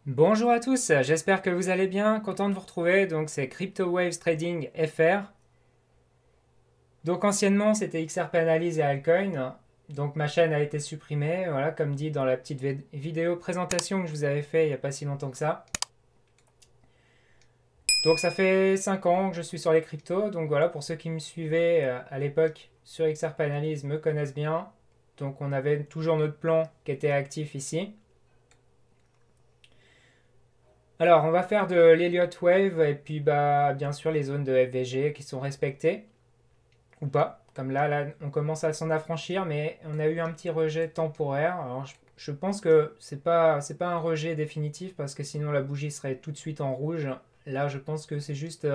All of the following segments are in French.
Bonjour à tous, j'espère que vous allez bien, content de vous retrouver. Donc c'est Crypto Waves Trading FR. Donc anciennement c'était XRP Analyse et Altcoin. Donc ma chaîne a été supprimée, voilà, comme dit dans la petite vidéo présentation que je vous avais fait il n'y a pas si longtemps que ça. Donc ça fait 5 ans que je suis sur les cryptos. Donc voilà, pour ceux qui me suivaient à l'époque sur XRP Analyse me connaissent bien. Donc on avait toujours notre plan qui était actif ici. Alors, on va faire de l'Elliott Wave et puis bah bien sûr les zones de FVG qui sont respectées ou pas. Comme là, on commence à s'en affranchir, mais on a eu un petit rejet temporaire. Alors, je pense que c'est pas un rejet définitif parce que sinon la bougie serait tout de suite en rouge. Là, je pense que c'est juste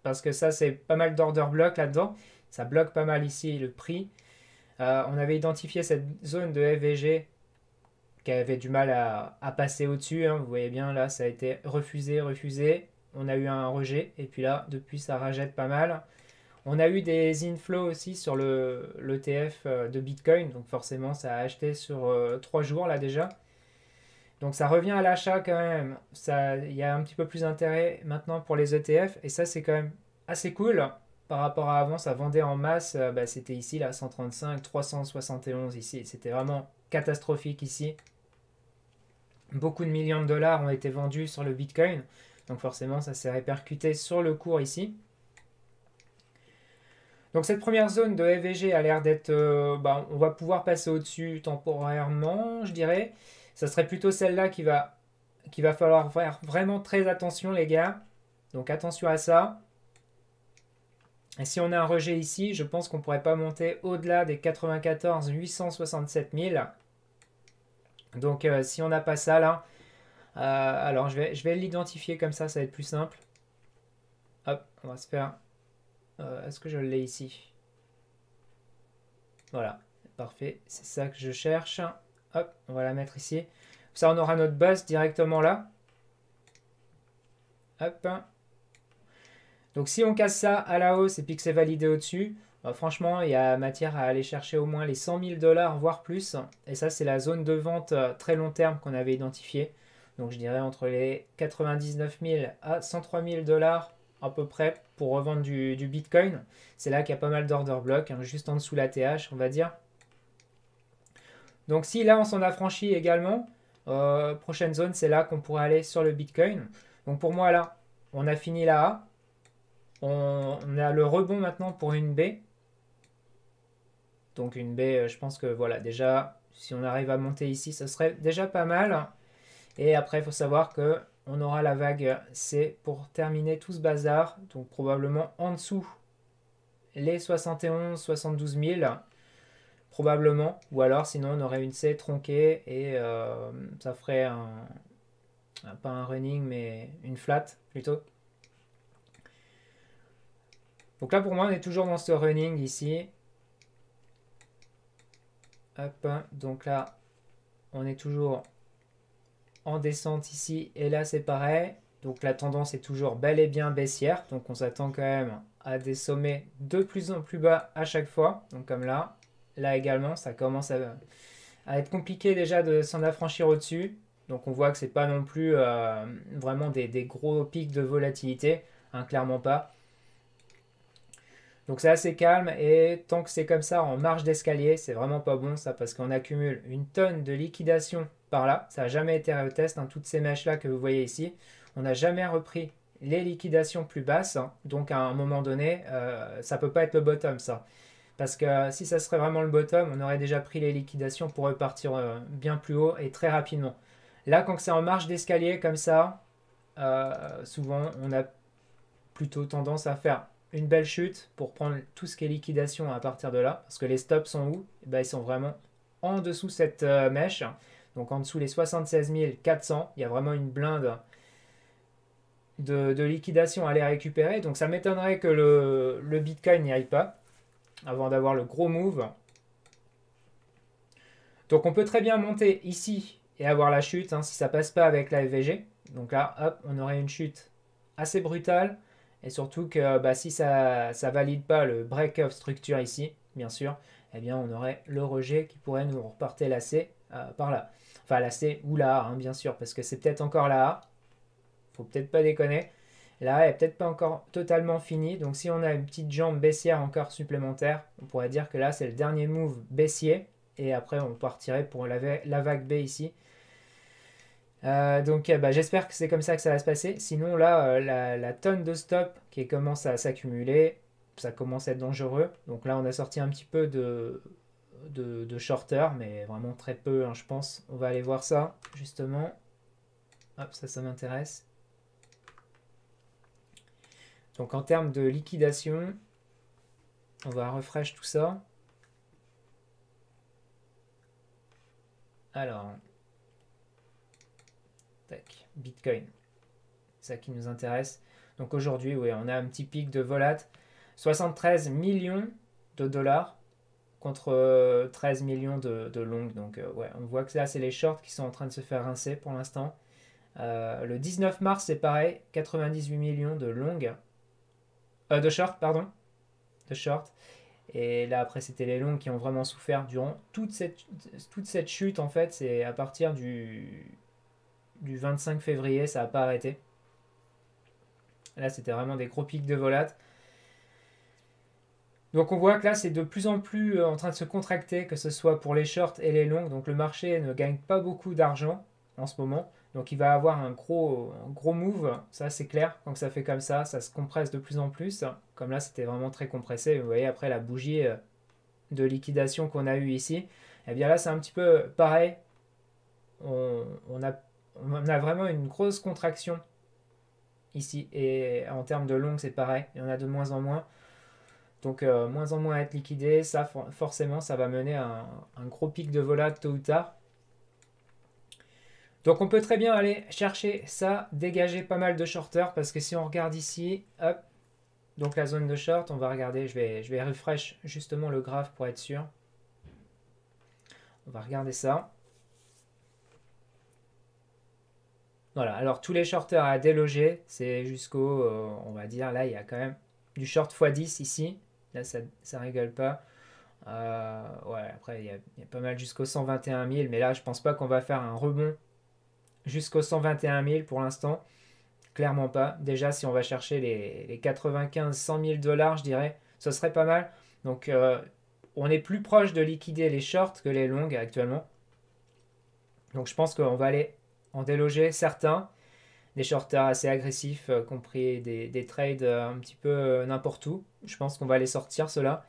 parce que ça, c'est pas mal d'order block là-dedans. Ça bloque pas mal ici le prix. On avait identifié cette zone de FVG qui avait du mal à passer au-dessus, hein. Vous voyez bien, là, ça a été refusé, refusé. On a eu un rejet, et puis là, depuis, ça rajette pas mal. On a eu des inflows aussi sur l'ETF de Bitcoin, donc forcément, ça a acheté sur 3 jours, là, déjà. Donc ça revient à l'achat quand même. Il y a un petit peu plus d'intérêt maintenant pour les ETF, et ça, c'est quand même assez cool. Par rapport à avant, ça vendait en masse, bah, c'était ici, là, 135, 371 ici. C'était vraiment catastrophique ici. Beaucoup de millions de dollars ont été vendus sur le Bitcoin. Donc forcément, ça s'est répercuté sur le cours ici. Donc cette première zone de EVG a l'air d'être... bah, on va pouvoir passer au-dessus temporairement, je dirais. Ça serait plutôt celle-là qui va falloir faire vraiment très attention, les gars. Donc attention à ça. Et si on a un rejet ici, je pense qu'on ne pourrait pas monter au-delà des 94 867 000. Donc si on n'a pas ça là, alors je vais l'identifier comme ça va être plus simple. Hop, on va se faire. Est-ce que je l'ai ici? Voilà, parfait, c'est ça que je cherche. Hop, on va la mettre ici. Ça, on aura notre base directement là. Hop. Donc si on casse ça à la hausse et puis que c'est validé au-dessus, franchement, il y a matière à aller chercher au moins les 100 000 dollars, voire plus. Et ça, c'est la zone de vente très long terme qu'on avait identifiée. Donc je dirais entre les 99 000 à 103 000 dollars à peu près pour revendre du Bitcoin. C'est là qu'il y a pas mal d'order block, hein, juste en dessous la TH, on va dire. Donc si là on s'en affranchit également, prochaine zone c'est là qu'on pourrait aller sur le Bitcoin. Donc pour moi là, on a fini la A. On a le rebond maintenant pour une B. Donc une B, je pense que voilà, déjà si on arrive à monter ici, ce serait déjà pas mal. Et après il faut savoir que on aura la vague C pour terminer tout ce bazar. Donc probablement en dessous les 71, 72 000 probablement, ou alors sinon on aurait une C tronquée et ça ferait pas un running mais une flat plutôt. Donc là pour moi on est toujours dans ce running ici. Hop, donc là on est toujours en descente ici et là c'est pareil. Donc la tendance est toujours bel et bien baissière, donc on s'attend quand même à des sommets de plus en plus bas à chaque fois. Donc comme là, là également ça commence à être compliqué déjà de s'en affranchir au-dessus. Donc on voit que c'est pas non plus vraiment des gros pics de volatilité, hein, clairement pas. Donc c'est assez calme et tant que c'est comme ça en marge d'escalier, c'est vraiment pas bon ça parce qu'on accumule une tonne de liquidation par là. Ça n'a jamais été retest, hein, toutes ces mèches là que vous voyez ici. On n'a jamais repris les liquidations plus basses, hein. Donc à un moment donné, ça peut pas être le bottom ça. Parce que si ça serait vraiment le bottom, on aurait déjà pris les liquidations pour repartir bien plus haut et très rapidement. Là, quand c'est en marge d'escalier comme ça, souvent on a plutôt tendance à faire une belle chute pour prendre tout ce qui est liquidation à partir de là. Parce que les stops sont où? Eh ben, ils sont vraiment en dessous cette mèche. Donc en dessous les 76 400. Il y a vraiment une blinde de liquidation à les récupérer. Donc ça m'étonnerait que le Bitcoin n'y aille pas avant d'avoir le gros move. Donc on peut très bien monter ici et avoir la chute, hein, si ça passe pas avec la FVG. Donc là, hop, on aurait une chute assez brutale. Et surtout que bah, si ça valide pas le break of structure ici, bien sûr, eh bien on aurait le rejet qui pourrait nous repartir la C par là. Enfin la C ou la A, hein, bien sûr, parce que c'est peut-être encore la A. Faut peut-être pas déconner. La A est peut-être pas encore totalement finie. Donc si on a une petite jambe baissière encore supplémentaire, on pourrait dire que là c'est le dernier move baissier. Et après on partirait pour la vague B ici. Donc j'espère que c'est comme ça que ça va se passer. Sinon là, la tonne de stop qui commence à s'accumuler, ça commence à être dangereux. Donc là on a sorti un petit peu de shorter, mais vraiment très peu, hein, je pense. On va aller voir ça justement. Hop, ça m'intéresse. Donc en termes de liquidation, on va refresh tout ça. Alors, tac, Bitcoin, c'est ça qui nous intéresse. Donc aujourd'hui, oui, on a un petit pic de volat, 73 millions de dollars contre 13 millions de longs. Donc ouais, on voit que là, c'est les shorts qui sont en train de se faire rincer pour l'instant. Le 19 mars, c'est pareil, 98 millions de longues. De short, pardon. De short. Et là, après, c'était les longues qui ont vraiment souffert durant toute cette chute. En fait, c'est à partir du 25 février, ça n'a pas arrêté. Là, c'était vraiment des gros pics de volat. Donc, on voit que là, c'est de plus en plus en train de se contracter, que ce soit pour les shorts et les longues. Donc, le marché ne gagne pas beaucoup d'argent en ce moment. Donc il va avoir un gros move, ça c'est clair, quand ça fait comme ça se compresse de plus en plus. Comme là c'était vraiment très compressé, vous voyez après la bougie de liquidation qu'on a eu ici, et bien là c'est un petit peu pareil, on a vraiment une grosse contraction ici, et en termes de long c'est pareil, il y en a de moins en moins. Donc moins en moins à être liquidé, ça forcément ça va mener à un gros pic de volat tôt ou tard. Donc on peut très bien aller chercher ça, dégager pas mal de shorters, parce que si on regarde ici, hop, donc la zone de short, on va regarder, je vais refresh justement le graphe pour être sûr. On va regarder ça. Voilà, alors tous les shorters à déloger, c'est jusqu'au, on va dire, là il y a quand même du short x10 ici, là ça rigole pas. Ouais, après il y a pas mal jusqu'au 121 000, mais là je pense pas qu'on va faire un rebond jusqu'au 121 000 pour l'instant. Clairement pas. Déjà, si on va chercher les 95-100 000 dollars, je dirais, ce serait pas mal. Donc, on est plus proche de liquider les shorts que les longues actuellement. Donc, je pense qu'on va aller en déloger certains. Des shorters assez agressifs, compris des trades un petit peu n'importe où. Je pense qu'on va les sortir, ceux-là.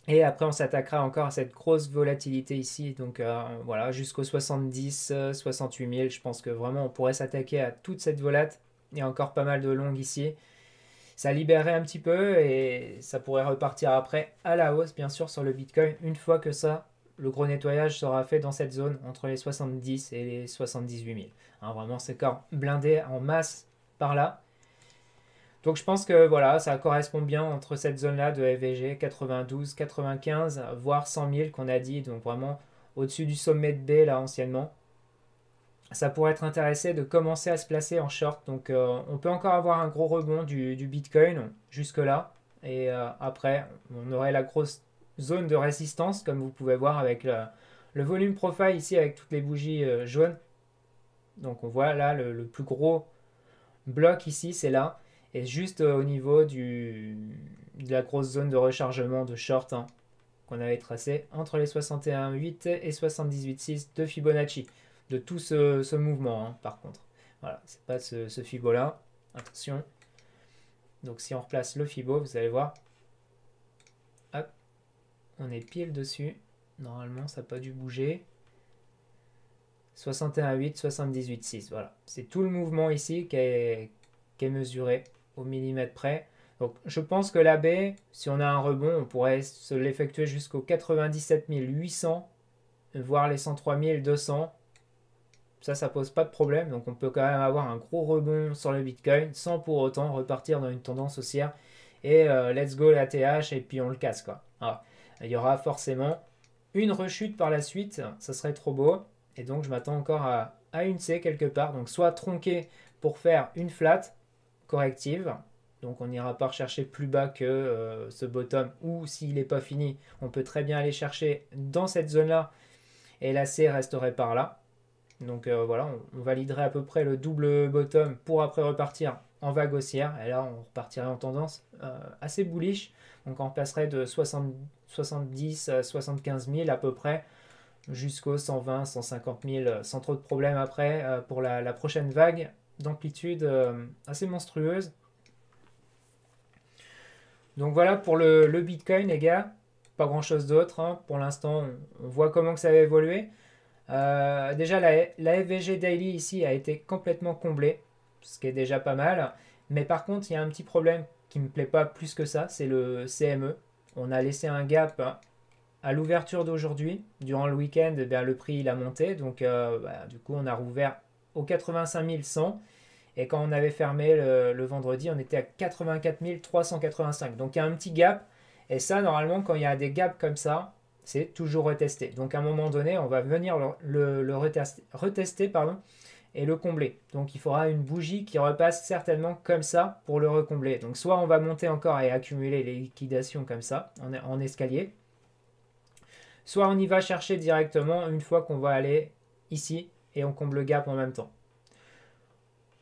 Et après, on s'attaquera encore à cette grosse volatilité ici. Donc voilà, jusqu'aux 70, 68 000. Je pense que vraiment, on pourrait s'attaquer à toute cette volate. Il y a encore pas mal de longues ici. Ça libérerait un petit peu et ça pourrait repartir après à la hausse, bien sûr, sur le Bitcoin. Une fois que ça, le gros nettoyage sera fait dans cette zone entre les 70 et les 78 000. Hein, vraiment, c'est encore blindé en masse par là. Donc je pense que voilà, ça correspond bien entre cette zone-là de FVG 92, 95, voire 100 000 qu'on a dit, donc vraiment au-dessus du sommet de B là anciennement. Ça pourrait être intéressant de commencer à se placer en short. Donc on peut encore avoir un gros rebond du Bitcoin jusque-là. Et après, on aurait la grosse zone de résistance, comme vous pouvez voir avec le volume profile ici avec toutes les bougies jaunes. Donc on voit là le plus gros bloc ici, c'est là. Et juste au niveau de la grosse zone de rechargement de short hein, qu'on avait tracé entre les 61,8 et 78,6 de Fibonacci. De tout ce mouvement, hein, par contre. Voilà, c'est pas ce Fibo là. Attention. Donc si on replace le Fibo, vous allez voir. Hop. On est pile dessus. Normalement, ça n'a pas dû bouger. 61,8, 78,6. Voilà. C'est tout le mouvement ici qui est mesuré au millimètre près. Donc je pense que la baie, si on a un rebond, on pourrait se l'effectuer jusqu'au 97 800, voire les 103 200. Ça pose pas de problème. Donc on peut quand même avoir un gros rebond sur le Bitcoin sans pour autant repartir dans une tendance haussière. Et let's go la TH et puis on le casse quoi. Alors, il y aura forcément une rechute par la suite. Ça serait trop beau. Et donc je m'attends encore à une C quelque part. Donc soit tronquer pour faire une flat corrective Donc on n'ira pas rechercher plus bas que ce bottom, ou s'il n'est pas fini, on peut très bien aller chercher dans cette zone-là, et la C resterait par là. Donc voilà, on validerait à peu près le double bottom pour après repartir en vague haussière. Et là, on repartirait en tendance assez bullish. Donc on passerait de 70 à 75 000 à peu près jusqu'aux 120, 150 000 sans trop de problèmes après pour la prochaine vague d'amplitude assez monstrueuse. Donc voilà pour le Bitcoin, les gars. Pas grand chose d'autre, hein. Pour l'instant, on voit comment que ça va évoluer. Déjà, la FVG Daily ici a été complètement comblée, ce qui est déjà pas mal. Mais par contre, il y a un petit problème qui me plaît pas plus que ça, c'est le CME. On a laissé un gap à l'ouverture d'aujourd'hui. Durant le week-end, eh bien, le prix il a monté. Donc, du coup, on a rouvert au 85 100. Et quand on avait fermé le vendredi, on était à 84 385. Donc, il y a un petit gap. Et ça, normalement, quand il y a des gaps comme ça, c'est toujours retesté. Donc à un moment donné, on va venir le retester pardon, et le combler. Donc il faudra une bougie qui repasse certainement comme ça pour le recombler. Donc soit on va monter encore et accumuler les liquidations comme ça, en escalier, soit on y va chercher directement une fois qu'on va aller ici et on comble le gap en même temps.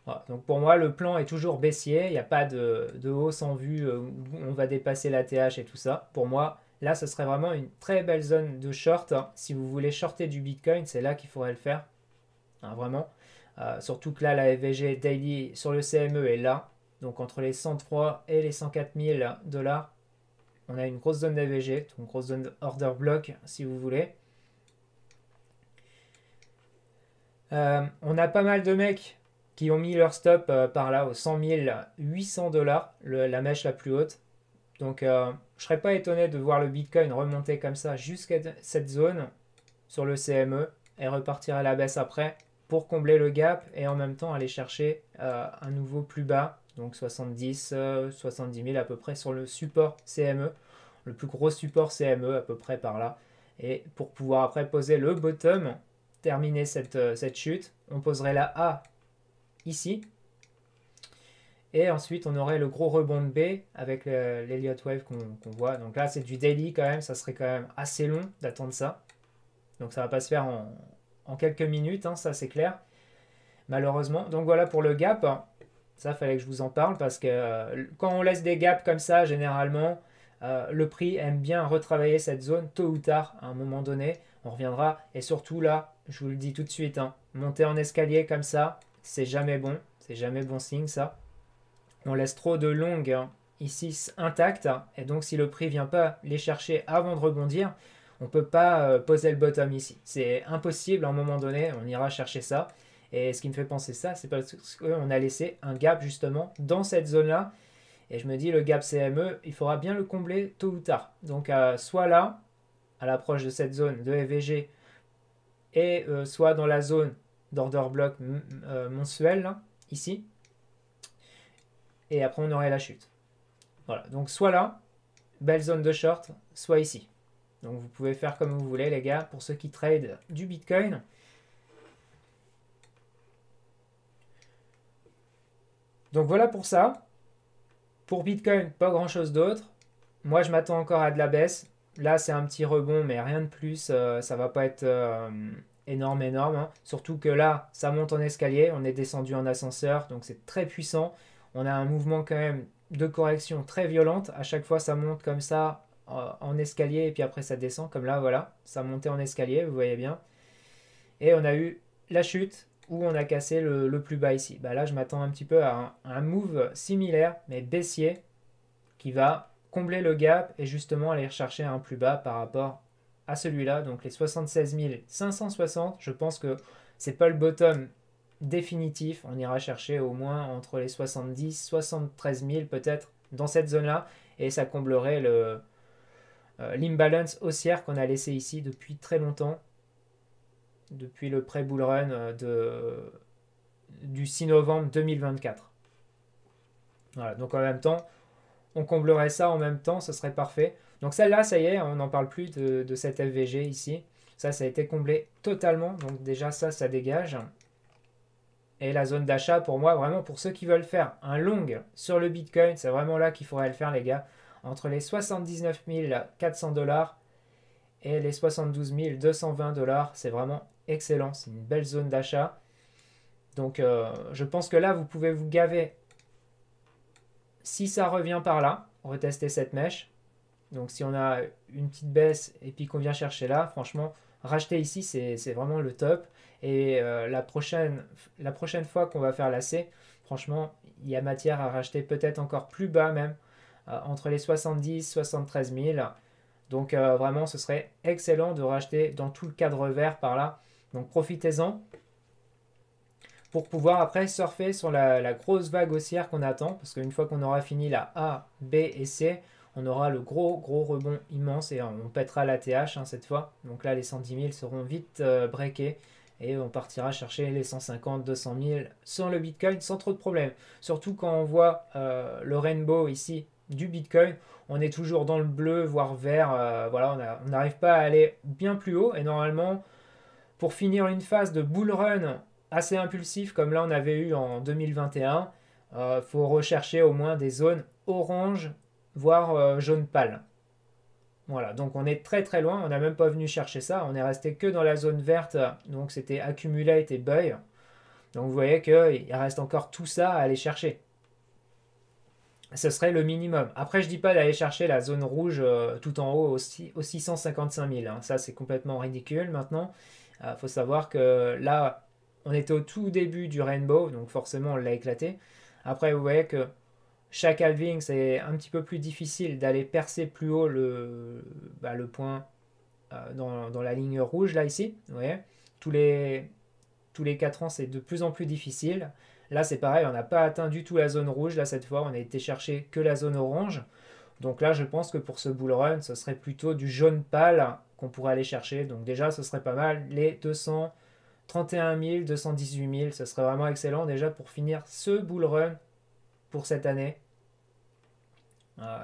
Voilà. Donc pour moi, le plan est toujours baissier. Il n'y a pas de hausse en vue où on va dépasser la TH et tout ça. Pour moi, là, ce serait vraiment une très belle zone de short. Si vous voulez shorter du Bitcoin, c'est là qu'il faudrait le faire. Hein, vraiment. Surtout que là, la FVG Daily sur le CME est là. Donc entre les 103 et les 104 000 $, on a une grosse zone d'AVG, une grosse zone order block si vous voulez. On a pas mal de mecs qui ont mis leur stop par là aux 100 800 $, la mèche la plus haute. Donc je serais pas étonné de voir le Bitcoin remonter comme ça jusqu'à cette zone sur le CME et repartir à la baisse après pour combler le gap et en même temps aller chercher un nouveau plus bas, donc 70 000 à peu près sur le support CME, le plus gros support CME à peu près par là. Et pour pouvoir après poser le bottom, terminer cette chute, on poserait la A ici. Et ensuite, on aurait le gros rebond de B avec l'Elliott Wave qu'on voit. Donc là, c'est du daily quand même. Ça serait quand même assez long d'attendre ça. Donc ça va pas se faire en quelques minutes, hein, ça c'est clair. Malheureusement. Donc voilà pour le gap. Ça, fallait que je vous en parle parce que quand on laisse des gaps comme ça, généralement, le prix aime bien retravailler cette zone tôt ou tard. À un moment donné, on reviendra. Et surtout là, je vous le dis tout de suite, hein, monter en escalier comme ça, c'est jamais bon. C'est jamais bon signe ça. On laisse trop de longues ici intactes. Et donc si le prix ne vient pas les chercher avant de rebondir, on ne peut pas poser le bottom ici. C'est impossible à un moment donné, on ira chercher ça. Et ce qui me fait penser ça, c'est parce qu'on a laissé un gap justement dans cette zone-là. Et je me dis, le gap CME, il faudra bien le combler tôt ou tard. Donc soit là, à l'approche de cette zone de FVG, et soit dans la zone d'order block mensuel, là, ici. Et après, on aurait la chute. Voilà, donc soit là, belle zone de short, soit ici. Donc vous pouvez faire comme vous voulez, les gars, pour ceux qui trade du Bitcoin. Donc voilà pour ça. Pour Bitcoin, pas grand chose d'autre. Moi, je m'attends encore à de la baisse. Là, c'est un petit rebond, mais rien de plus. Ça va pas être énorme, hein. Surtout que là, ça monte en escalier. On est descendu en ascenseur, donc c'est très puissant. On a un mouvement quand même de correction très violente. À chaque fois, ça monte comme ça en escalier et puis après, ça descend. Comme là, voilà. Ça montait en escalier, vous voyez bien. Et on a eu la chute où on a cassé le plus bas ici. Bah là, je m'attends un petit peu à un move similaire, mais baissier, qui va combler le gap et justement aller rechercher un plus bas par rapport à celui-là. Donc les 76 560, je pense que c'est pas le bottom définitif. On ira chercher au moins entre les 70 73 000 peut-être dans cette zone-là. Et ça comblerait l'imbalance haussière qu'on a laissé ici depuis très longtemps. Depuis le pré-bull run du 6 novembre 2024. Voilà, donc en même temps, on comblerait ça en même temps, ce serait parfait. Donc celle-là, ça y est, on n'en parle plus de cette FVG ici. Ça a été comblé totalement. Donc déjà ça dégage. Et la zone d'achat, pour moi, vraiment pour ceux qui veulent faire un long sur le Bitcoin, c'est vraiment là qu'il faudrait le faire, les gars. Entre les 79 400 dollars et les 72 220 dollars, c'est vraiment excellent. C'est une belle zone d'achat. Donc, je pense que là, vous pouvez vous gaver. Si ça revient par là, retester cette mèche. Donc, si on a une petite baisse et puis qu'on vient chercher là, franchement, racheter ici, c'est vraiment le top. Et la prochaine fois qu'on va faire la C, franchement, il y a matière à racheter peut-être encore plus bas même, entre les 70 73 000. Donc vraiment, ce serait excellent de racheter dans tout le cadre vert par là. Donc profitez-en pour pouvoir après surfer sur la grosse vague haussière qu'on attend. Parce qu'une fois qu'on aura fini la A, B et C, on aura le gros rebond immense et on pètera la TH cette fois. Donc là, les 110 000 seront vite breakés. Et on partira chercher les 150, 200 000 sur le Bitcoin sans trop de problème. Surtout quand on voit le rainbow ici du Bitcoin, on est toujours dans le bleu, voire vert. Voilà, on n'arrive pas à aller bien plus haut. Et normalement, pour finir une phase de bull run assez impulsif, comme là on avait eu en 2021, faut rechercher au moins des zones orange, voire jaune pâle. Voilà, donc on est très loin, on n'a même pas venu chercher ça, on est resté que dans la zone verte, donc c'était accumulate et buy. Donc vous voyez qu'il reste encore tout ça à aller chercher. Ce serait le minimum. Après, je dis pas d'aller chercher la zone rouge tout en haut aux 655 000. Ça, c'est complètement ridicule maintenant. Il faut savoir que là, on était au tout début du rainbow, donc forcément, on l'a éclaté. Après, vous voyez que chaque halving, c'est un petit peu plus difficile d'aller percer plus haut le point dans la ligne rouge, là, ici. Vous voyez, tous les 4 ans, c'est de plus en plus difficile. Là, c'est pareil, on n'a pas atteint du tout la zone rouge. Là, cette fois, on a été chercher que la zone orange. Donc là, je pense que pour ce bull run, ce serait plutôt du jaune pâle qu'on pourrait aller chercher. Donc déjà, ce serait pas mal. Les 231 000, 218 000, ce serait vraiment excellent déjà pour finir ce bull run pour cette année.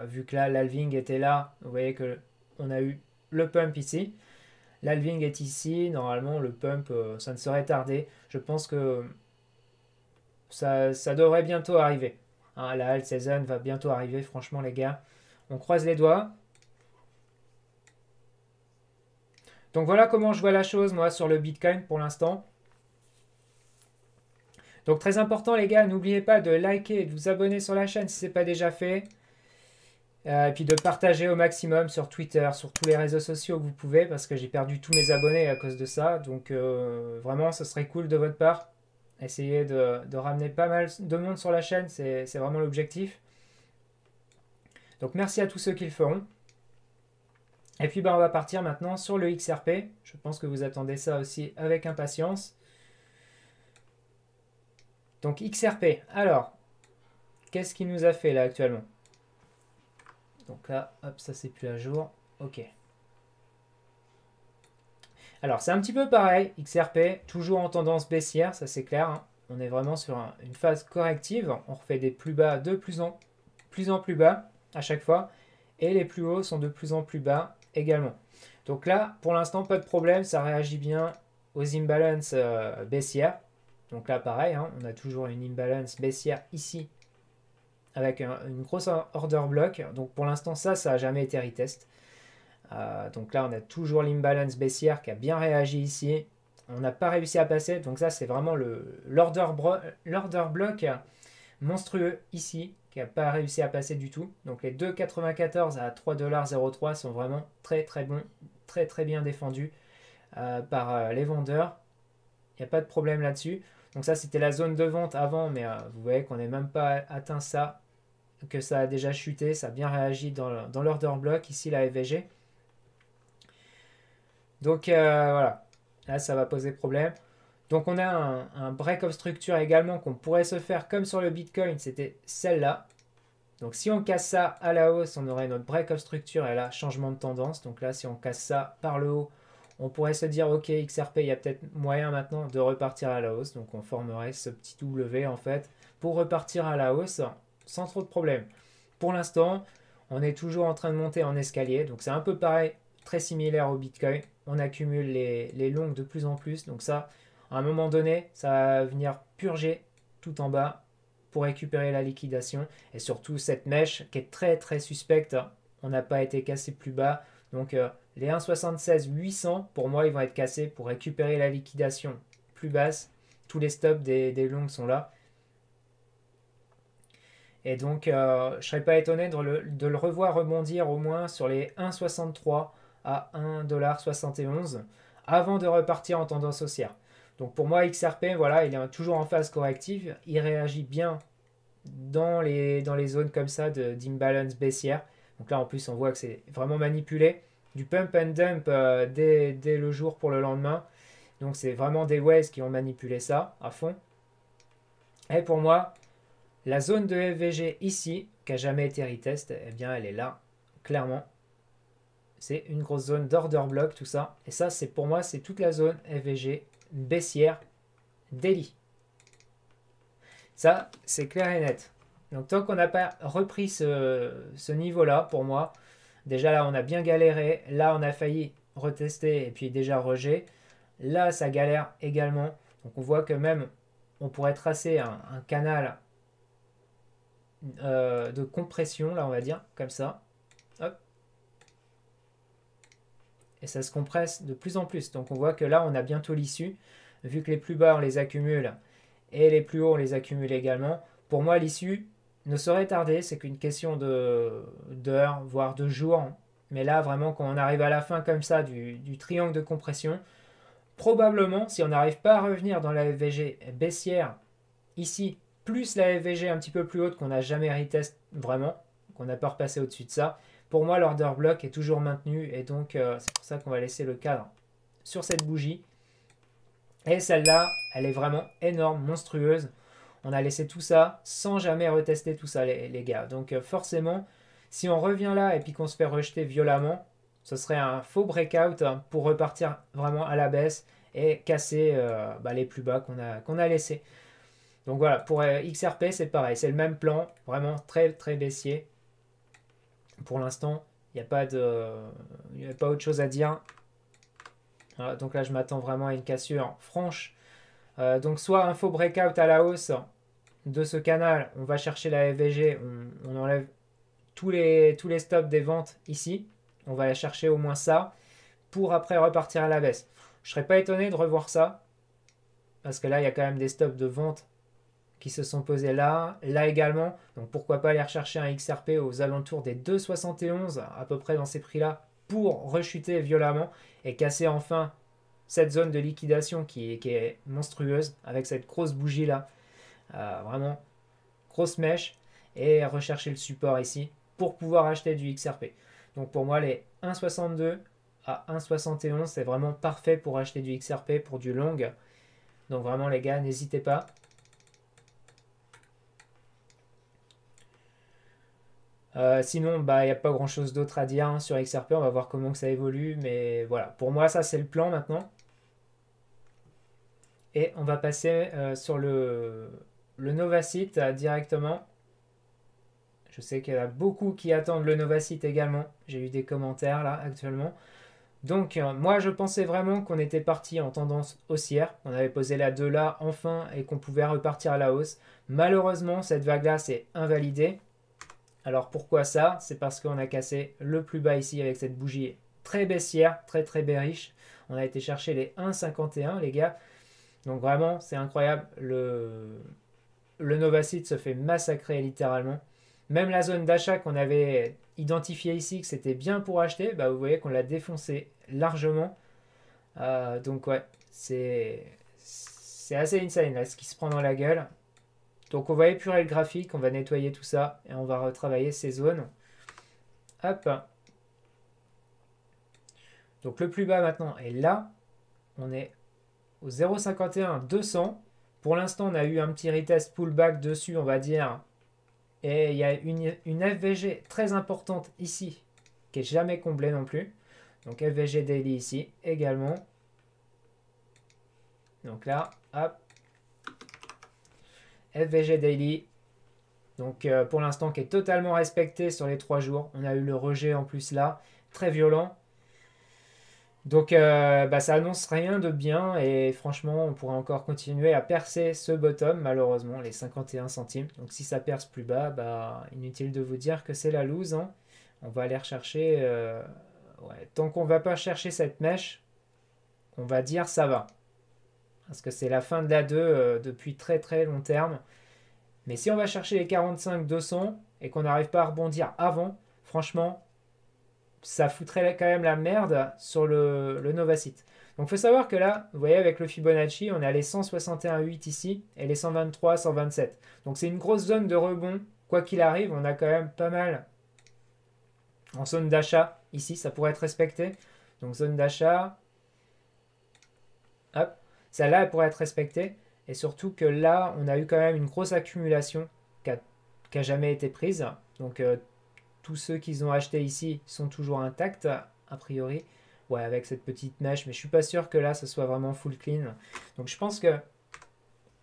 Vu que là, l'halving était là, vous voyez que on a eu le pump ici. L'halving est ici. Normalement, le pump, ça ne serait tardé. Je pense que ça devrait bientôt arriver. La alt season va bientôt arriver, franchement, les gars. On croise les doigts. Donc voilà comment je vois la chose, moi, sur le Bitcoin pour l'instant. Donc très important, les gars, n'oubliez pas de liker et de vous abonner sur la chaîne si ce n'est pas déjà fait. Et puis de partager au maximum sur Twitter, sur tous les réseaux sociaux que vous pouvez, parce que j'ai perdu tous mes abonnés à cause de ça. Donc vraiment, ce serait cool de votre part. Essayez de ramener pas mal de monde sur la chaîne, c'est vraiment l'objectif. Donc merci à tous ceux qui le feront. Et puis on va partir maintenant sur le XRP. Je pense que vous attendez ça aussi avec impatience. Donc XRP, alors, qu'est-ce qu'il nous a fait là actuellement? Donc là, hop, ça c'est plus à jour. Ok. Alors c'est un petit peu pareil, XRP, toujours en tendance baissière, ça c'est clair. On est vraiment sur une phase corrective. On refait des plus bas de plus en plus bas à chaque fois. Et les plus hauts sont de plus en plus bas également. Donc là, pour l'instant, pas de problème. Ça réagit bien aux imbalances baissières. Donc là, pareil, on a toujours une imbalance baissière ici avec une grosse order block. Donc pour l'instant, ça n'a jamais été retest. Donc là, on a toujours l'imbalance baissière qui a bien réagi ici. On n'a pas réussi à passer. Donc ça, c'est vraiment l'order block monstrueux ici qui n'a pas réussi à passer du tout. Donc les 2,94 à 3,03$ sont vraiment très bons, très bien défendus par les vendeurs. Il n'y a pas de problème là-dessus. Donc ça, c'était la zone de vente avant, mais vous voyez qu'on n'est même pas atteint ça, que ça a déjà chuté, ça a bien réagi dans l'order block, ici la FVG. Donc voilà, là ça va poser problème. Donc on a un break of structure également qu'on pourrait se faire comme sur le Bitcoin, c'était celle-là. Donc si on casse ça à la hausse, on aurait notre break of structure et là, changement de tendance. Donc là, si on casse ça par le haut, on pourrait se dire, ok, XRP, il y a peut-être moyen maintenant de repartir à la hausse. Donc on formerait ce petit W en fait pour repartir à la hausse sans trop de problème. Pour l'instant, on est toujours en train de monter en escalier. Donc c'est un peu pareil, très similaire au Bitcoin. On accumule les longues de plus en plus. Donc ça, à un moment donné, ça va venir purger tout en bas pour récupérer la liquidation. Et surtout cette mèche qui est très très suspecte. On n'a pas été cassé plus bas. Donc les 1,76 800 pour moi ils vont être cassés pour récupérer la liquidation plus basse. Tous les stops des longues sont là. Et donc je ne serais pas étonné de le revoir rebondir au moins sur les 1,63 à 1,71$ avant de repartir en tendance haussière. Donc pour moi XRP, voilà, il est toujours en phase corrective. Il réagit bien dans les zones comme ça d'imbalance baissière. Donc là en plus on voit que c'est vraiment manipulé. Du pump and dump dès le jour pour le lendemain. Donc c'est vraiment des waves qui ont manipulé ça à fond. Et pour moi, la zone de FVG ici, qui n'a jamais été retest, eh bien elle est là, clairement. C'est une grosse zone d'order block, tout ça. Et ça, c'est pour moi, c'est toute la zone FVG baissière daily. Ça, c'est clair et net. Donc tant qu'on n'a pas repris ce niveau-là, pour moi, déjà là, on a bien galéré. Là, on a failli retester et puis déjà rejet. Là, ça galère également. Donc on voit que même, on pourrait tracer un canal de compression, là, on va dire, comme ça. Hop. Et ça se compresse de plus en plus. Donc on voit que là, on a bientôt l'issue. Vu que les plus bas, on les accumule et les plus hauts, on les accumule également. Pour moi, l'issue ne saurait tarder. C'est qu'une question d'heures, voire de jours. Mais là, vraiment, quand on arrive à la fin comme ça du triangle de compression, probablement, si on n'arrive pas à revenir dans la FVG baissière, ici, plus la FVG un petit peu plus haute qu'on n'a jamais retest vraiment, qu'on n'a pas repassé au-dessus de ça, pour moi, l'order block est toujours maintenu et donc c'est pour ça qu'on va laisser le cadre sur cette bougie. Et celle-là, elle est vraiment énorme, monstrueuse. On a laissé tout ça sans jamais retester tout ça, les gars. Donc forcément, si on revient là et puis qu'on se fait rejeter violemment, ce serait un faux breakout pour repartir vraiment à la baisse et casser les plus bas qu'on a laissés. Donc voilà, pour XRP, c'est pareil. C'est le même plan, vraiment très très baissier. Pour l'instant, il n'y a pas autre chose à dire. Voilà, donc là, je m'attends vraiment à une cassure franche. Donc soit un faux breakout à la hausse de ce canal, on va chercher la FVG, on enlève tous les stops des ventes ici. On va aller chercher au moins ça pour après repartir à la baisse. Je ne serais pas étonné de revoir ça parce que là, il y a quand même des stops de vente qui se sont posés là également. Donc pourquoi pas aller rechercher un XRP aux alentours des 2,71 à peu près dans ces prix-là pour rechuter violemment et casser enfin cette zone de liquidation qui est monstrueuse avec cette grosse bougie là. Vraiment grosse mèche et rechercher le support ici pour pouvoir acheter du XRP. Donc pour moi les 1,62 à 1,71 c'est vraiment parfait pour acheter du XRP pour du long. Donc vraiment les gars n'hésitez pas. Sinon, il n'y a pas grand chose d'autre à dire sur XRP. On va voir comment que ça évolue. Mais voilà, pour moi, ça c'est le plan maintenant. Et on va passer sur le Novasite directement. Je sais qu'il y en a beaucoup qui attendent le Novasite également. J'ai eu des commentaires là actuellement. Donc moi je pensais vraiment qu'on était parti en tendance haussière. On avait posé la 2 là enfin et qu'on pouvait repartir à la hausse. Malheureusement, cette vague là s'est invalidée. Alors pourquoi ça? C'est parce qu'on a cassé le plus bas ici avec cette bougie très baissière, très très bearish. On a été chercher les 1,51 les gars. Donc vraiment c'est incroyable. Le Novasite se fait massacrer littéralement. Même la zone d'achat qu'on avait identifiée ici, que c'était bien pour acheter, vous voyez qu'on l'a défoncé largement. Donc ouais, c'est assez insane là, ce qui se prend dans la gueule. Donc on va épurer le graphique, on va nettoyer tout ça et on va retravailler ces zones. Hop. Donc le plus bas maintenant est là. On est au 0,51 200. Pour l'instant on a eu un petit retest pullback dessus on va dire. Et il y a une FVG très importante ici qui n'est jamais comblée non plus. Donc FVG daily ici également. Donc là, hop. FVG daily. Donc pour l'instant qui est totalement respecté sur les 3 jours. On a eu le rejet en plus là, très violent. Donc bah, ça annonce rien de bien et franchement on pourrait encore continuer à percer ce bottom malheureusement les 51 centimes. Donc si ça perce plus bas, bah inutile de vous dire que c'est la loose, hein. On va aller rechercher, ouais, tant qu'on va pas chercher cette mèche, on va dire ça va. Parce que c'est la fin de la 2 depuis très très long terme. Mais si on va chercher les 45-200 et qu'on n'arrive pas à rebondir avant, franchement ça foutrait quand même la merde sur le Novacite. Donc il faut savoir que là, vous voyez avec le Fibonacci, on a les 161,8 ici et les 123, 127. Donc c'est une grosse zone de rebond. Quoi qu'il arrive, on a quand même pas mal en zone d'achat ici, ça pourrait être respecté. Donc zone d'achat, hop, celle-là elle pourrait être respectée. Et surtout que là, on a eu quand même une grosse accumulation qui a jamais été prise. Donc tous ceux qu'ils ont achetés ici sont toujours intacts, a priori. Ouais, avec cette petite mèche, mais je suis pas sûr que là, ce soit vraiment full clean. Donc je pense que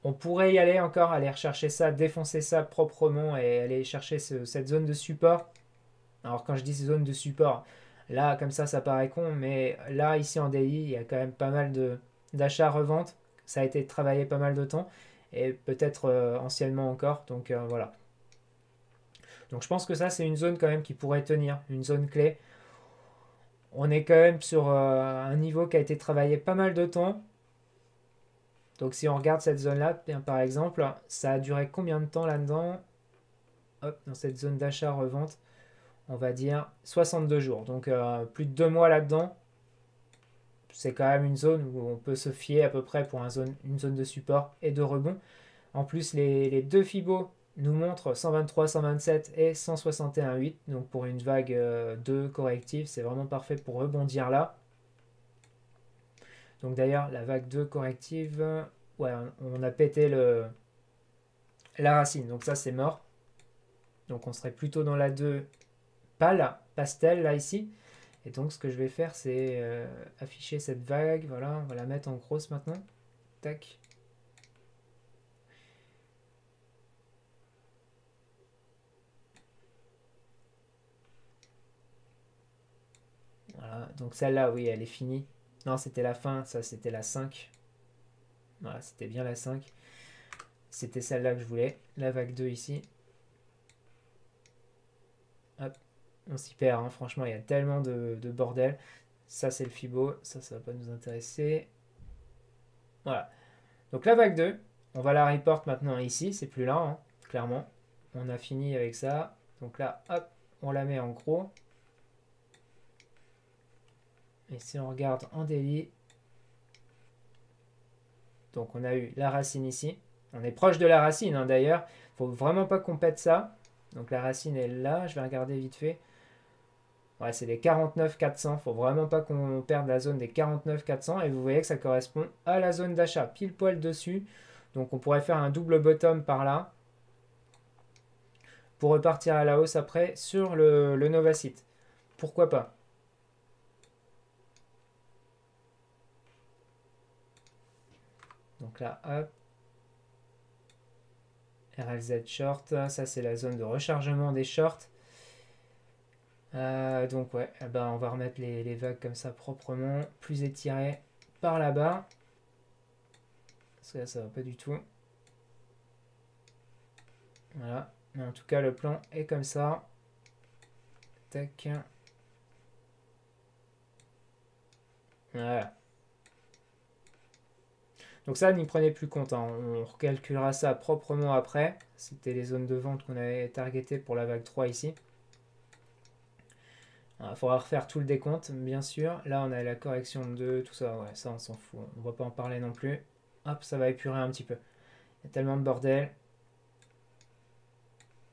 on pourrait y aller encore, aller rechercher ça, défoncer ça proprement et aller chercher cette zone de support. Alors quand je dis zone de support, là, comme ça paraît con, mais là, ici en daily, il y a quand même pas mal d'achats-reventes. Ça a été travaillé pas mal de temps et peut-être anciennement encore. Donc voilà. Donc je pense que ça, c'est une zone quand même qui pourrait tenir, une zone clé. On est quand même sur un niveau qui a été travaillé pas mal de temps. Donc si on regarde cette zone-là, par exemple, ça a duré combien de temps là-dedans? Hop, dans cette zone d'achat-revente, on va dire 62 jours. Donc plus de 2 mois là-dedans. C'est quand même une zone où on peut se fier à peu près pour une zone de support et de rebond. En plus, les deux Fibos nous montrent 123, 127 et 161,8. Donc pour une vague 2 corrective, c'est vraiment parfait pour rebondir là. Donc d'ailleurs, la vague 2 corrective, ouais, on a pété la racine. Donc ça, c'est mort. Donc on serait plutôt dans la 2 pâle, pastel, là, ici. Et donc ce que je vais faire, c'est afficher cette vague. Voilà, on va la mettre en grosse maintenant. Tac. Voilà, donc celle-là, oui, elle est finie. Non, c'était la fin, ça c'était la 5. Voilà, c'était bien la 5. C'était celle-là que je voulais. La vague 2 ici. Hop, on s'y perd, hein. Franchement, il y a tellement de bordel. Ça, c'est le Fibo. Ça va pas nous intéresser. Voilà. Donc la vague 2, on va la report maintenant ici. C'est plus là, hein, clairement. On a fini avec ça. Donc là, hop, on la met en gros. Et si on regarde en daily, donc on a eu la racine ici. On est proche de la racine, hein, d'ailleurs. Faut vraiment pas qu'on pète ça. Donc la racine est là. Je vais regarder vite fait. Ouais, c'est les 49 400. Faut vraiment pas qu'on perde la zone des 49 400. Et vous voyez que ça correspond à la zone d'achat, pile poil dessus. Donc on pourrait faire un double bottom par là pour repartir à la hausse après sur le Novacite. Pourquoi pas? Donc là, hop. RLZ short, ça c'est la zone de rechargement des shorts. Donc ouais, eh ben, on va remettre les vagues comme ça proprement, plus étirées par là-bas. Parce que là ça va pas du tout. Voilà, mais en tout cas le plan est comme ça. Tac. Voilà. Donc ça, n'y prenez plus compte, hein. On recalculera ça proprement après. C'était les zones de vente qu'on avait targetées pour la vague 3 ici. Il faudra refaire tout le décompte, bien sûr. Là, on a la correction de 2, tout ça. Ouais, ça, on s'en fout. On ne va pas en parler non plus. Hop, ça va épurer un petit peu. Il y a tellement de bordel.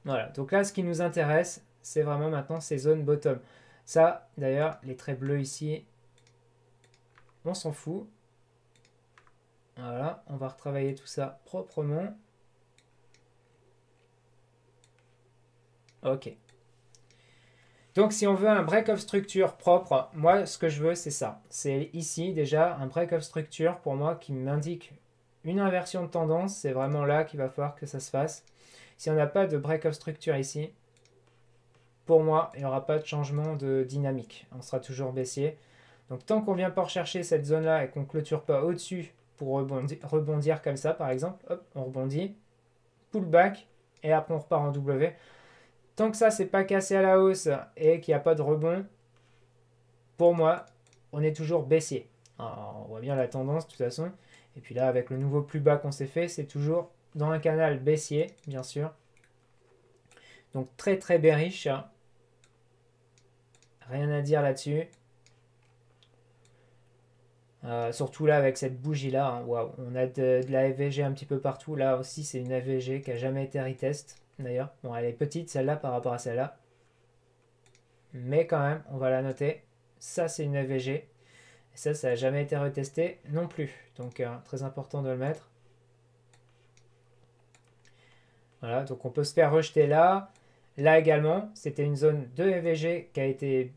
Voilà, donc là, ce qui nous intéresse, c'est vraiment maintenant ces zones bottom. Ça, d'ailleurs, les traits bleus ici, on s'en fout. Voilà, on va retravailler tout ça proprement. Ok. Donc si on veut un break of structure propre, moi ce que je veux c'est ça. C'est ici déjà un break of structure pour moi qui m'indique une inversion de tendance. C'est vraiment là qu'il va falloir que ça se fasse. Si on n'a pas de break of structure ici, pour moi il n'y aura pas de changement de dynamique. On sera toujours baissier. Donc tant qu'on vient pas rechercher cette zone-là et qu'on clôture pas au-dessus pour rebondir comme ça, par exemple, hop, on rebondit, pullback, et après on repart en W. Tant que ça, c'est pas cassé à la hausse et qu'il n'y a pas de rebond, pour moi, on est toujours baissier. Alors, on voit bien la tendance de toute façon. Et puis là, avec le nouveau plus bas qu'on s'est fait, c'est toujours dans un canal baissier, bien sûr. Donc très très bearish. Hein. Rien à dire là-dessus. Surtout là avec cette bougie là, hein. Waouh, on a de la FVG un petit peu partout. Là aussi, c'est une FVG qui a jamais été retest d'ailleurs. Bon, elle est petite celle-là par rapport à celle-là. Mais quand même, on va la noter. Ça, c'est une FVG. Et ça n'a jamais été retesté non plus. Donc, très important de le mettre. Voilà, donc on peut se faire rejeter là. Là également, c'était une zone de FVG qui a été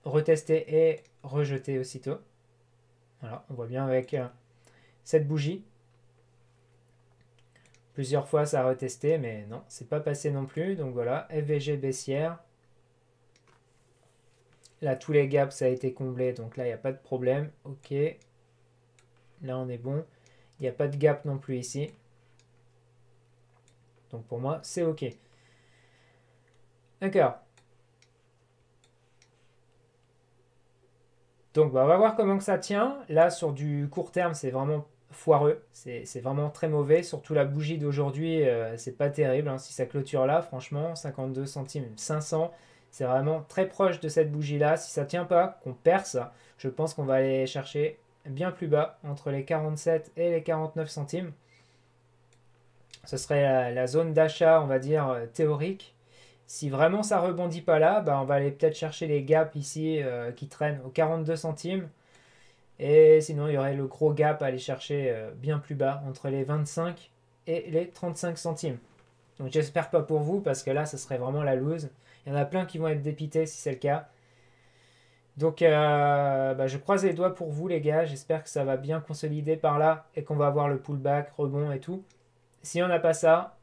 retestée et rejetée aussitôt. Voilà, on voit bien avec cette bougie. Plusieurs fois, ça a retesté, mais non, c'est pas passé non plus. Donc voilà, FVG baissière. Là, tous les gaps, ça a été comblé, donc là, il n'y a pas de problème. Ok. Là, on est bon. Il n'y a pas de gap non plus ici. Donc pour moi, c'est ok. D'accord. Donc bah, on va voir comment que ça tient. Là, sur du court terme, c'est vraiment foireux. C'est vraiment très mauvais. Surtout la bougie d'aujourd'hui, c'est pas terrible. Hein. Si ça clôture là, franchement, 52 centimes, 500, c'est vraiment très proche de cette bougie-là. Si ça tient pas, qu'on perce, je pense qu'on va aller chercher bien plus bas, entre les 47 et les 49 centimes. Ce serait la zone d'achat, on va dire, théorique. Si vraiment ça rebondit pas là, bah on va aller peut-être chercher les gaps ici qui traînent aux 42 centimes. Et sinon, il y aurait le gros gap à aller chercher bien plus bas, entre les 25 et les 35 centimes. Donc j'espère pas pour vous, parce que là, ce serait vraiment la loose. Il y en a plein qui vont être dépités si c'est le cas. Donc bah, je croise les doigts pour vous les gars, j'espère que ça va bien consolider par là et qu'on va avoir le pullback, rebond et tout. Si on n'a pas ça,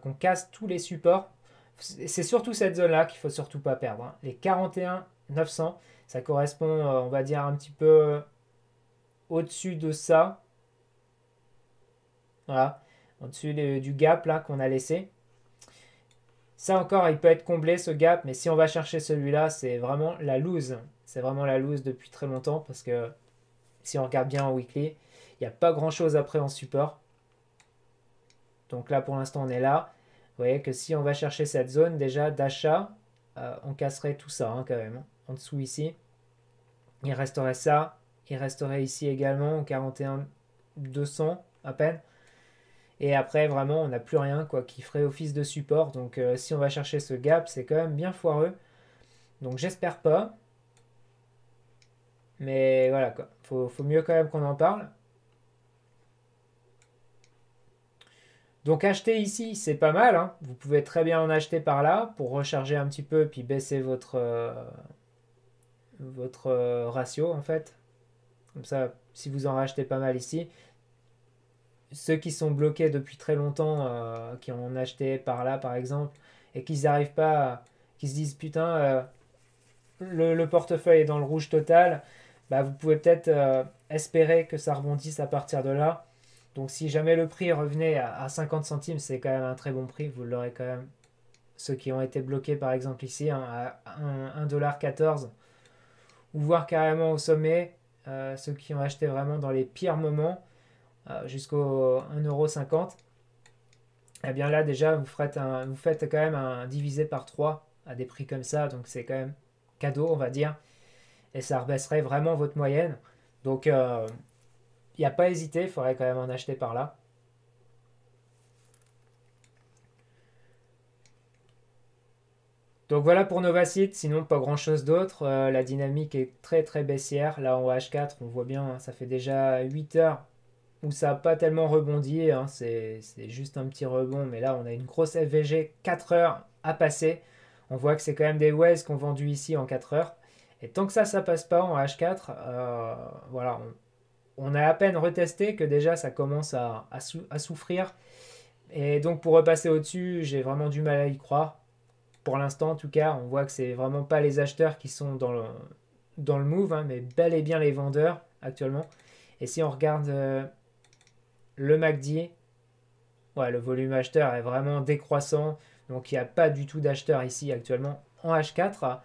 qu'on casse tous les supports, c'est surtout cette zone-là qu'il faut surtout pas perdre. Hein. Les 41 900, ça correspond, on va dire, un petit peu au-dessus de ça. Voilà, au-dessus du gap là qu'on a laissé. Ça encore, il peut être comblé ce gap, mais si on va chercher celui-là, c'est vraiment la loose. C'est vraiment la loose depuis très longtemps parce que si on regarde bien en weekly, il n'y a pas grand-chose après en support. Donc là, pour l'instant, on est là. Vous voyez que si on va chercher cette zone déjà d'achat, on casserait tout ça hein, quand même. En dessous ici, il resterait ça. Il resterait ici également au 41 200 à peine. Et après, vraiment, on n'a plus rien quoi, qui ferait office de support. Donc si on va chercher ce gap, c'est quand même bien foireux. Donc j'espère pas. Mais voilà quoi. Faut mieux quand même qu'on en parle. Donc acheter ici, c'est pas mal. Hein. Vous pouvez très bien en acheter par là pour recharger un petit peu puis baisser votre ratio en fait. Comme ça, si vous en rachetez pas mal ici, ceux qui sont bloqués depuis très longtemps, qui en ont acheté par là par exemple, et qui n'arrivent pas, qui se disent putain, le portefeuille est dans le rouge total, bah, vous pouvez peut-être espérer que ça rebondisse à partir de là. Donc si jamais le prix revenait à 50 centimes, c'est quand même un très bon prix, vous l'aurez quand même. Ceux qui ont été bloqués par exemple ici hein, à 1,14$, ou voire carrément au sommet, ceux qui ont acheté vraiment dans les pires moments, jusqu'au 1,50€, eh bien là déjà vous faites quand même un divisé par 3 à des prix comme ça, donc c'est quand même cadeau on va dire, et ça rebaisserait vraiment votre moyenne. Donc il n'y a pas hésité, il faudrait quand même en acheter par là. Donc voilà pour Novacite, sinon pas grand chose d'autre. La dynamique est très très baissière. Là en H4, on voit bien, hein, ça fait déjà 8 heures où ça n'a pas tellement rebondi. Hein, c'est juste un petit rebond, mais là on a une grosse FVG 4 heures à passer. On voit que c'est quand même des Waze qu'on vendu ici en 4 heures. Et tant que ça passe pas en H4, voilà, on a à peine retesté que déjà ça commence à souffrir. Et donc pour repasser au-dessus, j'ai vraiment du mal à y croire. Pour l'instant, en tout cas, on voit que c'est vraiment pas les acheteurs qui sont dans le move, hein, mais bel et bien les vendeurs actuellement. Et si on regarde le MACD, ouais, le volume acheteur est vraiment décroissant. Donc il n'y a pas du tout d'acheteurs ici actuellement en H4.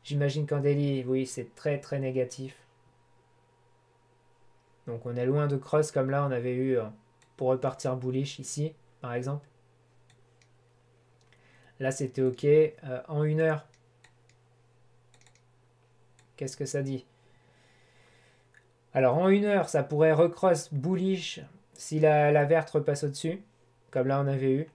J'imagine qu'en daily, oui, c'est très très négatif. Donc on est loin de cross comme là on avait eu pour repartir bullish ici, par exemple. Là c'était ok. En 1 heure, qu'est-ce que ça dit? Alors en 1 heure, ça pourrait recross bullish si la verte repasse au-dessus, comme là on avait eu.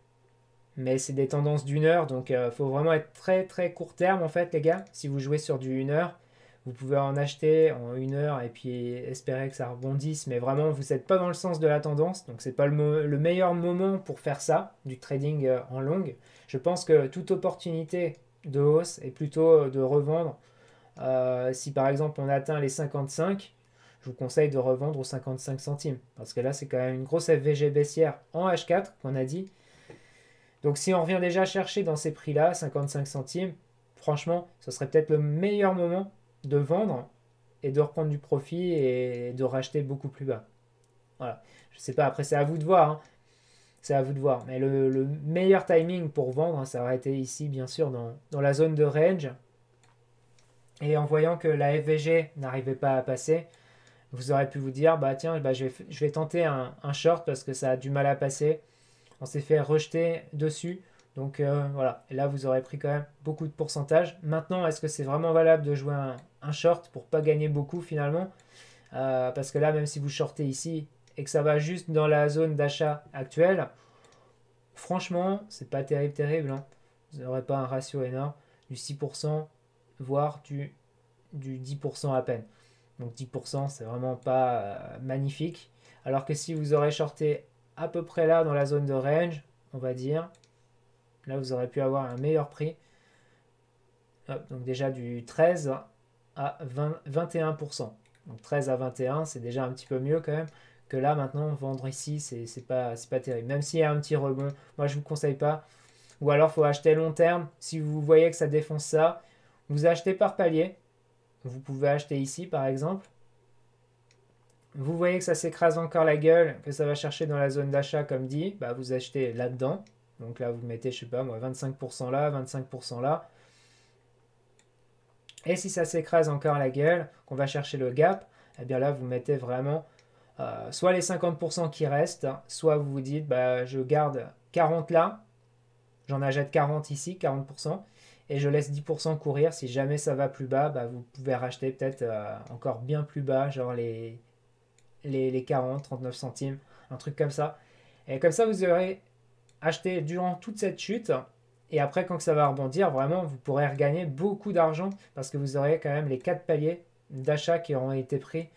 Mais c'est des tendances d'1 heure, donc il faut vraiment être très très court terme en fait les gars. Si vous jouez sur du 1 heure, vous pouvez en acheter en 1 heure et puis espérer que ça rebondisse. Mais vraiment, vous n'êtes pas dans le sens de la tendance, donc c'est pas le meilleur moment pour faire ça, du trading en longue. Je pense que toute opportunité de hausse est plutôt de revendre. Si par exemple on atteint les 55, je vous conseille de revendre aux 55 centimes. Parce que là, c'est quand même une grosse FVG baissière en H4 qu'on a dit. Donc si on revient déjà chercher dans ces prix-là, 55 centimes, franchement, ce serait peut-être le meilleur moment de vendre et de reprendre du profit et de racheter beaucoup plus bas. Voilà. Je sais pas, après c'est à vous de voir. Hein. C'est à vous de voir. Mais le meilleur timing pour vendre, hein, ça aurait été ici, bien sûr, dans la zone de range. Et en voyant que la FVG n'arrivait pas à passer, vous aurez pu vous dire, bah tiens, bah, je vais tenter un short parce que ça a du mal à passer. On s'est fait rejeter dessus. Donc voilà, et là vous aurez pris quand même beaucoup de pourcentage. Maintenant, est-ce que c'est vraiment valable de jouer un short pour pas gagner beaucoup finalement? Parce que là, même si vous shortez ici et que ça va juste dans la zone d'achat actuelle, franchement, c'est pas terrible, terrible. Hein. Vous n'aurez pas un ratio énorme, du 6%, voire du 10% à peine. Donc 10%, c'est vraiment pas magnifique. Alors que si vous aurez shorté à peu près là dans la zone de range, on va dire, là vous aurez pu avoir un meilleur prix. Hop, donc déjà du 13 à 21%. Donc 13 à 21, c'est déjà un petit peu mieux quand même que là maintenant vendre ici, c'est pas terrible. Même s'il y a un petit rebond, moi je vous conseille pas. Ou alors il faut acheter long terme. Si vous voyez que ça défonce ça, vous achetez par palier. Vous pouvez acheter ici par exemple. Vous voyez que ça s'écrase encore la gueule, que ça va chercher dans la zone d'achat comme dit, bah vous achetez là-dedans. Donc là vous mettez, je sais pas moi, 25% là, 25% là. Et si ça s'écrase encore la gueule, qu'on va chercher le gap, eh bien là vous mettez vraiment soit les 50% qui restent, soit vous vous dites bah je garde 40 là, j'en achète 40 ici, 40%, et je laisse 10% courir. Si jamais ça va plus bas, bah, vous pouvez racheter peut-être encore bien plus bas, genre les 40, 39 centimes, un truc comme ça. Et comme ça, vous aurez acheté durant toute cette chute. Et après, quand ça va rebondir, vraiment, vous pourrez regagner beaucoup d'argent parce que vous aurez quand même les 4 paliers d'achat qui auront été pris.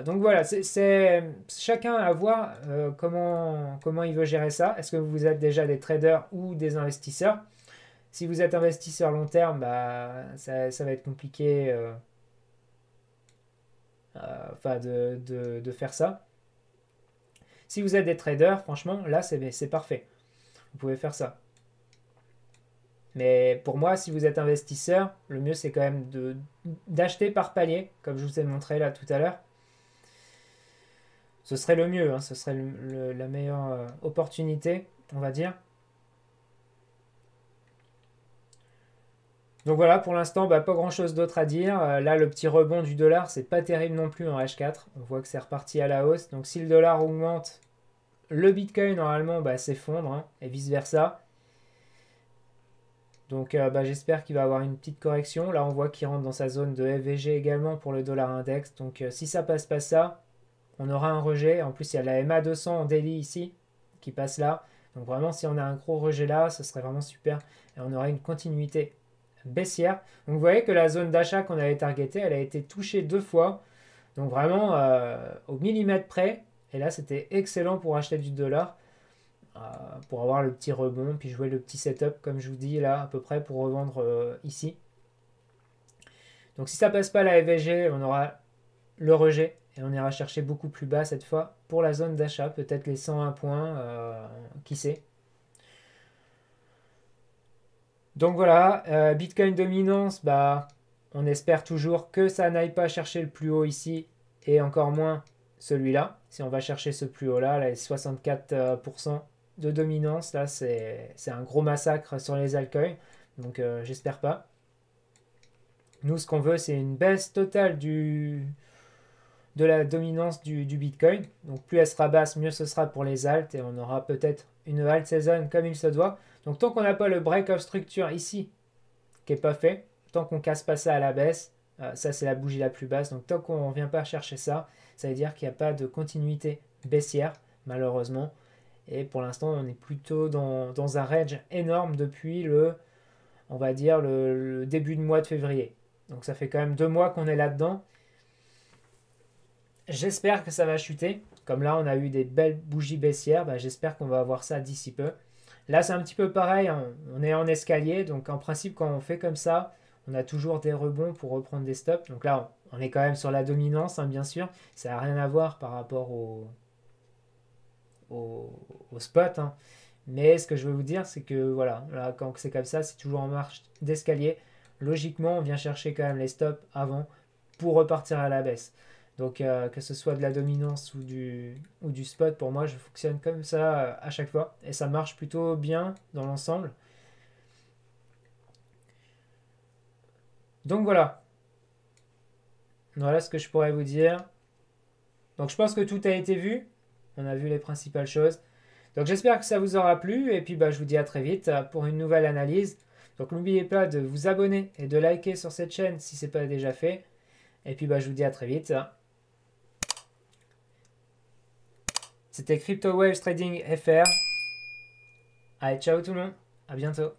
Donc voilà, c'est chacun à voir comment il veut gérer ça. Est-ce que vous êtes déjà des traders ou des investisseurs? Si vous êtes investisseur long terme, bah, ça va être compliqué de faire ça. Si vous êtes des traders, franchement, là, c'est parfait. Vous pouvez faire ça. Mais pour moi, si vous êtes investisseur, le mieux, c'est quand même d'acheter par palier, comme je vous ai montré là tout à l'heure. Ce serait le mieux, hein, ce serait la meilleure opportunité, on va dire. Donc voilà, pour l'instant, bah, pas grand chose d'autre à dire. Là, le petit rebond du dollar, c'est pas terrible non plus en H4. On voit que c'est reparti à la hausse. Donc si le dollar augmente, le Bitcoin, normalement, bah, s'effondre, hein, et vice-versa. Donc bah, j'espère qu'il va avoir une petite correction. Là, on voit qu'il rentre dans sa zone de FVG également pour le dollar index. Donc si ça passe pas ça, on aura un rejet. En plus, il y a la MA200 en daily ici qui passe là. Donc vraiment, si on a un gros rejet là, ce serait vraiment super. Et on aura une continuité baissière. Donc vous voyez que la zone d'achat qu'on avait targetée, elle a été touchée 2 fois. Donc vraiment au millimètre près. Et là, c'était excellent pour acheter du dollar. Pour avoir le petit rebond, puis jouer le petit setup, comme je vous dis là, à peu près, pour revendre ici. Donc si ça passe pas la FVG, on aura le rejet. Et on ira chercher beaucoup plus bas cette fois pour la zone d'achat. Peut-être les 101 points, qui sait. Donc voilà, Bitcoin dominance, bah, On espère toujours que ça n'aille pas chercher le plus haut ici et encore moins celui-là. Si on va chercher ce plus haut là, les 64% de dominance, là c'est un gros massacre sur les altcoins. Donc j'espère pas. Nous, ce qu'on veut, c'est une baisse totale de la dominance du Bitcoin. Donc plus elle sera basse, mieux ce sera pour les alts et on aura peut-être une alt season comme il se doit. Donc tant qu'on n'a pas le break of structure ici, qui n'est pas fait, tant qu'on casse pas ça à la baisse, ça c'est la bougie la plus basse, donc tant qu'on ne vient pas chercher ça, ça veut dire qu'il n'y a pas de continuité baissière, malheureusement. Et pour l'instant, on est plutôt dans un range énorme depuis on va dire, le début de mois de février. Donc ça fait quand même 2 mois qu'on est là-dedans. J'espère que ça va chuter. Comme là, on a eu des belles bougies baissières, j'espère qu'on va avoir ça d'ici peu. Là, c'est un petit peu pareil, hein. On est en escalier, donc en principe, quand on fait comme ça, on a toujours des rebonds pour reprendre des stops. Donc là, on est quand même sur la dominance, hein, bien sûr. Ça n'a rien à voir par rapport au spot, hein. Mais ce que je veux vous dire, c'est que voilà, là, quand c'est comme ça, c'est toujours en marche d'escalier. Logiquement, on vient chercher quand même les stops avant pour repartir à la baisse. Donc que ce soit de la dominance ou du spot, pour moi, je fonctionne comme ça à chaque fois. Et ça marche plutôt bien dans l'ensemble. Donc voilà. Voilà ce que je pourrais vous dire. Donc je pense que tout a été vu. On a vu les principales choses. Donc j'espère que ça vous aura plu. Et puis je vous dis à très vite pour une nouvelle analyse. Donc n'oubliez pas de vous abonner et de liker sur cette chaîne si ce n'est pas déjà fait. Et puis je vous dis à très vite. C'était Crypto Waves Trading FR. Allez, ciao tout le monde. À bientôt.